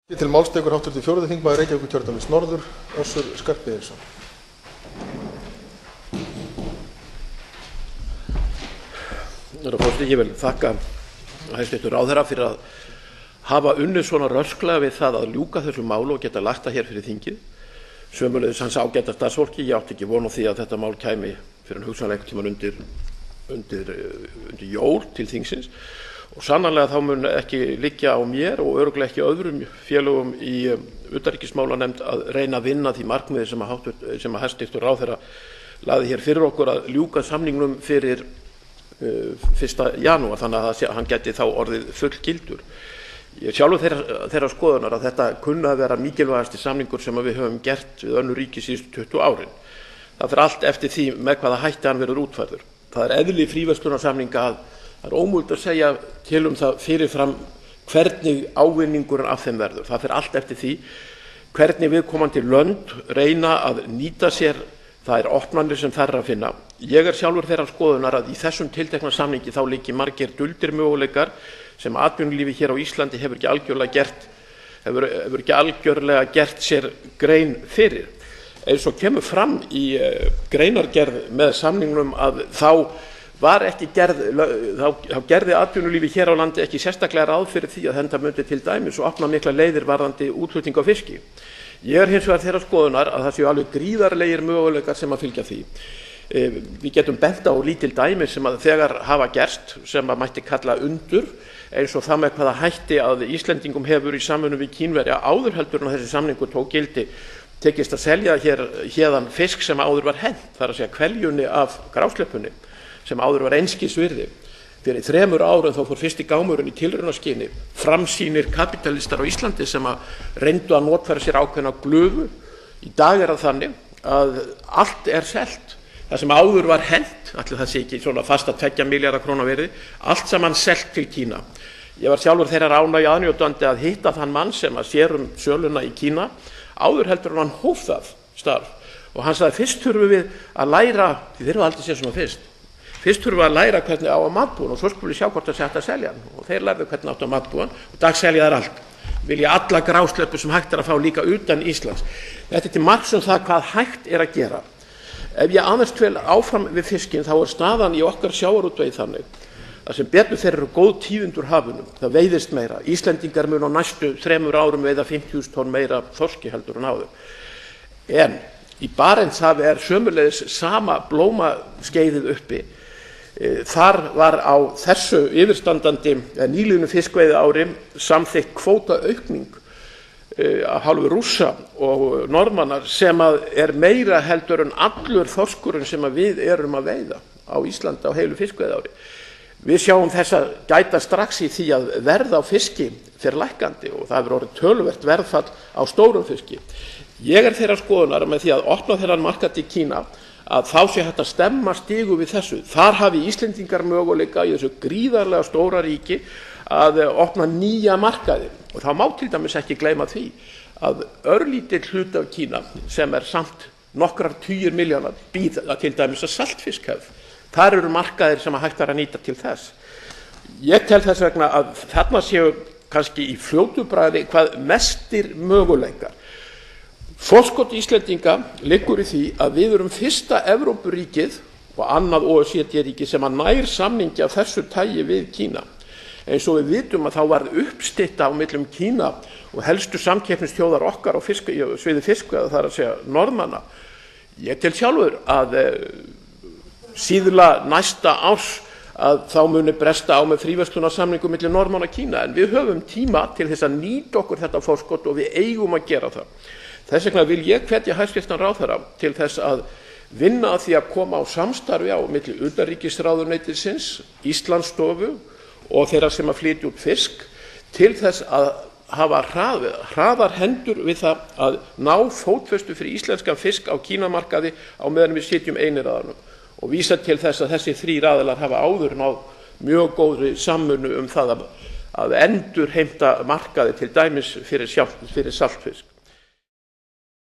Til máls tekur háttvirtur fjórði þingmaður Reykjavíkurkjördæmis norður, Össur Skarphéðinsson. Herra forseti, ég vil þakka hæstv. Ráðherra fyrir að hafa unnið svona rösklega við það að ljúka þessu máli og geta lagt það hér fyrir þingið. Sömuleiðis hans ágæta starfsfólki, ég átti ekki von á því að þetta mál kæmi fyrir hugsanlega einhvern tímann undir jól til þingsins. Og sannarlega þá mun ekki liggja á mér og örugglega ekki öðrum félögum í utanríkismálanefnd að reyna að vinna því markmiði sem hæstv. Ráðherra lagði hér fyrir okkur að ljúka samningnum fyrir 1. janúar, þannig að hann gæti þá orðið fullgildur. Ég er sjálfur þeirra skoðunar að þetta kunni að vera mikilvægasti samningur sem við höfum gert við önnur ríki síðustu 20 árin. Það fer allt eftir því með hvaða hætti hann verður útfærður. Það er eðli fríverslunarsamninga að það er ómögulegt að segja til það fyrirfram hvernig ávinningurinn af þeim verður. Það fer allt eftir því hvernig viðkomandi lönd reyna að nýta sér þær opnanir sem þar er að finna. Ég er sjálfur þeirra skoðunar að í þessum tiltekna samningi þá liggi margir duldir möguleikar sem atvinnulífið hér á Íslandi hefur ekki algjörlega gert sér grein fyrir. Eins og kemur fram í greinargerð með samningnum að þá gerði atvinnulífið hér á landi ekki sérstaklega ráð fyrir því að þetta myndi til dæmis og opna mikla leiðir varðandi útflutning á fiski. Ég er hins vegar þeirra skoðunar að það séu alveg gríðarlegir möguleikar sem að fylgja því. Við getum bent á lítil dæmi sem að þegar hafa gerst sem að mætti kalla undur, eins og það með hvaða hætti að Íslendingum hefur í samvinnu við Kínverja áður heldur en þessi samningur tók gildi tekist að selja héðan fisk sem áður var hent, það er að segja hveljunni af grásleppunni sem áður var einskis virði. Fyrir 3 árum þá fór fyrsti gámurinn í tilraunaskyni framsýnir kapitalistar á Íslandi sem að reyndu að notfæra sér ákveðna glufu. Í dag er það þannig að allt er selt. Það sem áður var hent, ætli það sé ekki svona fasta 2 milljarða króna virði, allt saman selt til Kína. Ég var sjálfur þeirra ánægju aðnjótandi að hitta þann mann sem að sér söluna í Kína áður heldur en hann hóf það starf. Og hann sagði fyrst þurfum við að læra, því þeir eru aldrei séð svona fyrst þurfum við að læra hvernig á að matbúan og svo skulum við sjá hvort það sé hægt að selja hann. Og þeir lærðu hvernig átt að matbúan og dag selja þær allt. Vilja alla grásleppu sem hægt er að fá líka utan Íslands. Þetta er til marks það hvað hægt er að gera. Ef ég aðeins dvel áfram við fiskinn þá er staðan í okkar sjávarútvegi þannig að sem betur þeir eru góð tíðindi úr hafinu. Það veiðist meira. Íslendingar mun á næstu 3 árum veiða 50.000 tonn meira þorski heldur en áður. En í Barentshafi er sömuleiðis sama blómaskeiðið uppi. Þar var á þessu yfirstandandi nýliðnu fiskveiði ári samþykkt kvótaaukning af hálfu Rússa og Norðmanna sem er meira heldur en allur þorskurinn sem við erum að veiða á Íslandi á heilu fiskveiði ári. Við sjáum þess að gæta strax í því að verð á fiski fer lækkandi og það hefur orðið töluvert verðfall á stórum fiski. Ég er þeirra skoðunar með því að opna þennan markað til Kína að þá sé hægt að stemma stigu við þessu. Þar hafi Íslendingar möguleika í þessu gríðarlega stóra ríki að opna nýja markaði. Og þá má til dæmis ekki gleyma því að örlítill hluti af Kína sem er samt nokkrar tugir milljóna býða til dæmis að saltfiskhefð. Þar eru markaðir sem hægt er að nýta til þess. Ég tel þess vegna að þarna séu kannski í fljótu bragði hvað mestir möguleikar. Forskot Íslendinga liggur í því að við erum fyrsta Evrópuríkið og annað OECD-ríki sem að nær samningi af þessu tagi við Kína. Eins og við vitum að þá varð uppstytta á millum Kína og helstu samkeppnisþjóðar okkar á sviði fiskveiða, það er að segja Norðmanna. Ég tel sjálfur að síðla næsta árs að þá muni bresta á með fríverslunarsamningu milli Norðmanna og Kína, en við höfum tíma til þess að nýta okkur þetta forskot og við eigum að gera það. Þess vegna vil ég hvetja hæstv. Ráðherra til þess að vinna að því að koma á samstarfi á milli utanríkisráðuneytisins, Íslandsstofu og þeirra sem að flytja út fisk til þess að hafa hraðar hendur við það að ná fótfestu fyrir íslenskan fisk á Kínamarkaði á meðan við sitjum einir að hann og vísa til þess að þessi 3 aðilar hafa áður náð mjög góðri samvinnu það að endurheimta markaði til dæmis fyrir saltfisk.